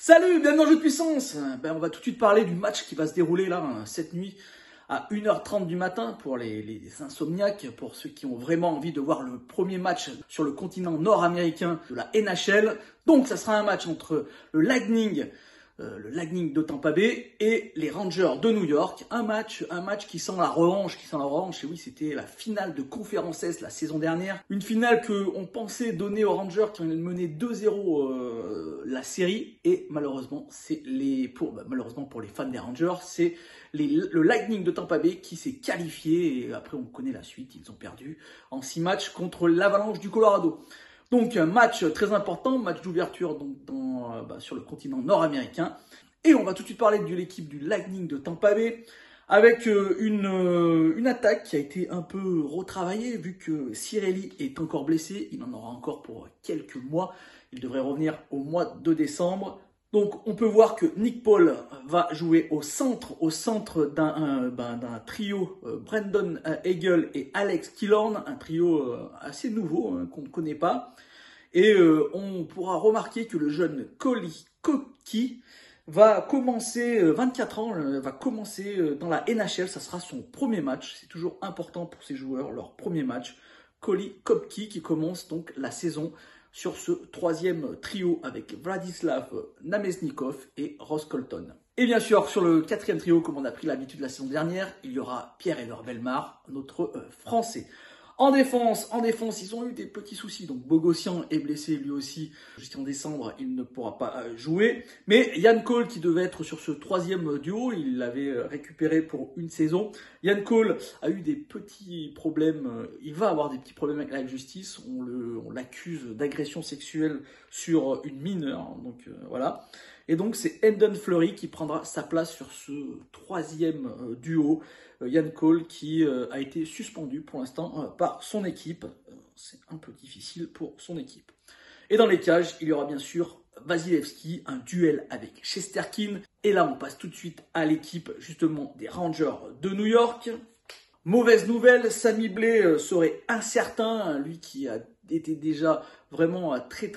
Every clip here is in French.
Salut, bienvenue dans Jeu de Puissance. On va tout de suite parler du match qui va se dérouler là, cette nuit à 1h30 du matin pour les insomniaques, pour ceux qui ont vraiment envie de voir le premier match sur le continent nord-américain de la NHL. Donc ça sera un match entre le Lightning de Tampa Bay et les Rangers de New York. Un match qui sent la revanche, Et oui, c'était la finale de Conférence Est la saison dernière. Une finale qu'on pensait donner aux Rangers qui ont mené 2-0 la série. Et malheureusement, malheureusement pour les fans des Rangers, c'est le Lightning de Tampa Bay qui s'est qualifié. Et après, on connaît la suite. Ils ont perdu en 6 matchs contre l'Avalanche du Colorado. Donc un match très important, match d'ouverture sur le continent nord-américain. Et on va tout de suite parler de l'équipe du Lightning de Tampa Bay avec une attaque qui a été un peu retravaillée vu que Cirelli est encore blessé. Il en aura encore pour quelques mois. Il devrait revenir au mois de décembre. Donc on peut voir que Nick Paul va jouer au centre d'un trio, Brandon Hagel et Alex Killorn, un trio assez nouveau qu'on ne connaît pas. Et on pourra remarquer que le jeune Colby Koepke va commencer, 24 ans, va commencer dans la NHL, ça sera son premier match. C'est toujours important pour ces joueurs, leur premier match. Colby Koepke qui commence donc la saison sur ce troisième trio avec Vladislav Namestnikov et Ross Colton. Et bien sûr, sur le quatrième trio, comme on a pris l'habitude la saison dernière, il y aura Pierre-Édouard Bellemare, notre Français. En défense, ils ont eu des petits soucis. Donc Bogossian est blessé lui aussi jusqu'en décembre, il ne pourra pas jouer. Mais Yann Cole qui devait être sur ce troisième duo, il l'avait récupéré pour une saison. Yann Cole a eu des petits problèmes, il va avoir des petits problèmes avec la justice. On l'accuse d'agression sexuelle sur une mineure. Donc voilà. Et donc c'est Hendon Fleury qui prendra sa place sur ce troisième duo. Yann Cole qui a été suspendu pour l'instant par son équipe. C'est un peu difficile pour son équipe. Et dans les cages, il y aura bien sûr Vasilevskiy, un duel avec Shesterkin. Et là, on passe tout de suite à l'équipe justement des Rangers de New York. Mauvaise nouvelle, Sammy Blais serait incertain, lui qui a été déjà vraiment très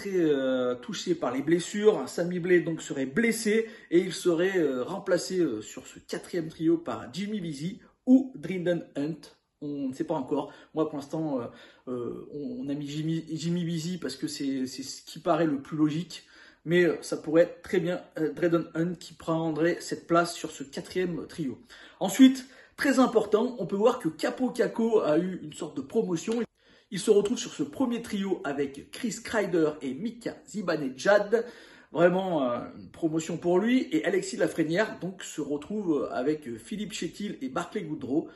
touché par les blessures. Sammy Blais donc serait blessé et il serait remplacé sur ce quatrième trio par Jimmy Vesey ou Dryden Hunt. On ne sait pas encore. Moi, pour l'instant, on a mis Jimmy Vesey parce que c'est ce qui paraît le plus logique. Mais ça pourrait être très bien Dryden Hunt qui prendrait cette place sur ce quatrième trio. Ensuite, très important, on peut voir que Kaapo Kakko a eu une sorte de promotion. Il se retrouve sur ce premier trio avec Chris Kreider et Mika Zibanejad. Vraiment une promotion pour lui. Et Alexis Lafrenière donc se retrouve avec Philippe Chétil et Barclay Goodrow.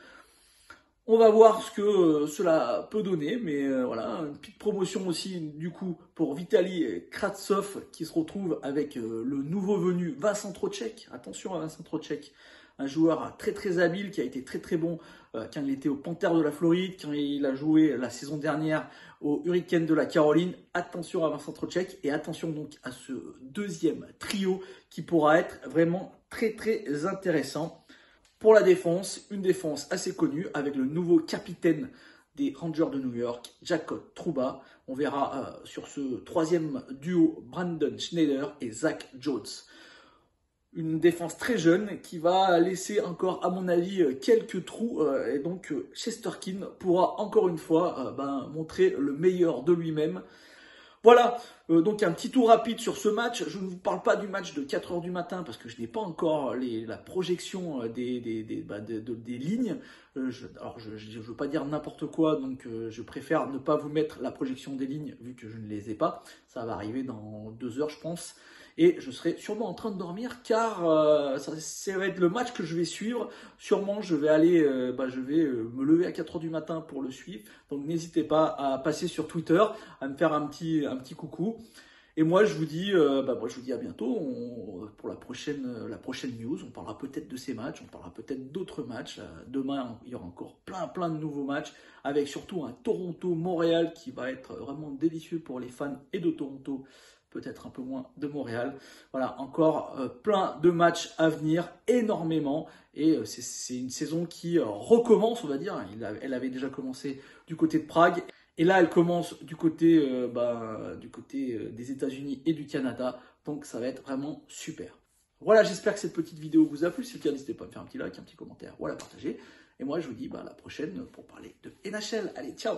On va voir ce que cela peut donner, mais voilà, une petite promotion aussi du coup pour Vitali Kravtsov qui se retrouve avec le nouveau venu Vincent Trocheck. Attention à Vincent Trocheck, un joueur très habile qui a été très bon quand il était aux Panthers de la Floride, quand il a joué la saison dernière aux Hurricanes de la Caroline. Attention à Vincent Trocheck et attention donc à ce deuxième trio qui pourra être vraiment très intéressant. Pour la défense, une défense assez connue avec le nouveau capitaine des Rangers de New York, Jacob Trouba. On verra sur ce troisième duo Brandon Schneider et Zach Jones. Une défense très jeune qui va laisser encore, à mon avis, quelques trous. Et donc, Shesterkin pourra encore une fois montrer le meilleur de lui-même. Voilà, donc un petit tour rapide sur ce match. Je ne vous parle pas du match de 4h du matin parce que je n'ai pas encore la projection des lignes. Je ne veux pas dire n'importe quoi, donc je préfère ne pas vous mettre la projection des lignes vu que je ne les ai pas. Ça va arriver dans 2 heures, je pense. Et je serai sûrement en train de dormir car ça va être le match que je vais suivre. Sûrement, je vais aller, me lever à 4h du matin pour le suivre. Donc, n'hésitez pas à passer sur Twitter, à me faire un petit coucou. Et moi, je vous dis à bientôt pour la prochaine news. On parlera peut-être de ces matchs, on parlera peut-être d'autres matchs. Demain, il y aura encore plein de nouveaux matchs, avec surtout un Toronto-Montréal qui va être vraiment délicieux pour les fans et de Toronto, peut-être un peu moins de Montréal. Voilà, encore plein de matchs à venir, énormément. Et c'est une saison qui recommence, on va dire. Elle avait déjà commencé du côté de Prague. Et là, elle commence du côté, des États-Unis et du Canada. Donc, ça va être vraiment super. Voilà, j'espère que cette petite vidéo vous a plu. Si c'est le cas, n'hésitez pas à me faire un petit like, un petit commentaire ou à la partager. Et moi, je vous dis à la prochaine pour parler de NHL. Allez, ciao!